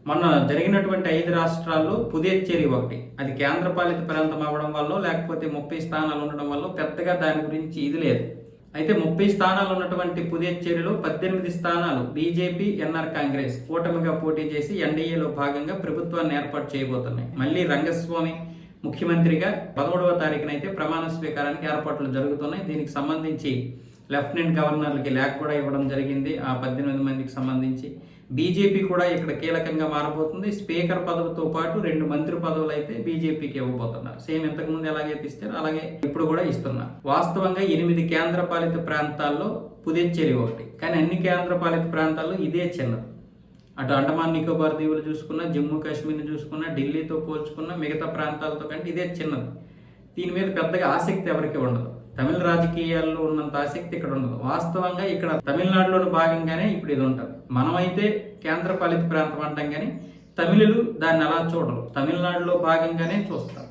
మొన్న జరిగినటువంటి 5 రాష్ట్రాల్లో పుదుచ్చేరి ఒకటి. అది కేంద్రపాలిత ప్రాంతం అవ్వడం వల్ల లేకపోతే 30 స్థానాలు ఉండడం వల్ల పెద్దగా దాని గురించి ఇది లేదు. అయితే 30 స్థానాలు ఉన్నటువంటి పుదుచ్చేరిలో 18 స్థానాలు బీజేపీ, ఎన్ఆర్ కాంగ్రెస్ కూటమిగా పోటీ చేసి ఎన్డీఏలో భాగంగా ప్రభుత్వాన్ని ఏర్పాటు చేయబోతున్నాయి. మళ్ళీ రంగస్వామి ముఖ్యమంత్రిగా 13వ తారీఖునైతే ప్రమాణ స్వీకారానికి ఏర్పాట్లు జరుగుతున్నాయి. దీనికి సంబంధించి లెఫ్టినెంట్ గవర్నర్లకి లేఖ కూడా ఇవ్వడం జరిగింది. ఆ 18 మందికి సంబంధించి బీజేపీ కూడా ఇక్కడ కీలకంగా మారబోతుంది. స్పీకర్ పదవితో పాటు 2 మంత్రి పదవులు అయితే బీజేపీకి ఇవ్వబోతున్నారు. సేమ్ ఇంతకుముందు ఎలాగైతే ఇస్తారో అలాగే ఇప్పుడు కూడా ఇస్తున్నారు. వాస్తవంగా 8 కేంద్రపాలిత ప్రాంతాల్లో పుదుచ్చేరి ఒకటి. కానీ అన్ని కేంద్రపాలిత ప్రాంతాల్లో ఇదే చిన్నది. అటు అండమాన్ నికోబార్ దీవులు చూసుకున్నా, జమ్మూ కాశ్మీర్ని చూసుకున్నా, ఢిల్లీతో పోల్చుకున్న మిగతా ప్రాంతాలతో కంటే ఇదే చిన్నది. దీని మీద పెద్దగా ఆసక్తి ఎవరికి ఉండదు. తమిళ రాజకీయాల్లో ఉన్నంత ఆసక్తి ఇక్కడ ఉండదు. వాస్తవంగా ఇక్కడ తమిళనాడులోని భాగంగానే ఇప్పుడు ఇది ఉంటుంది. మనమైతే కేంద్రపాలిత ప్రాంతం అంటాం, కానీ తమిళులు దాన్ని అలా చూడరు. తమిళనాడులో భాగంగానే చూస్తారు.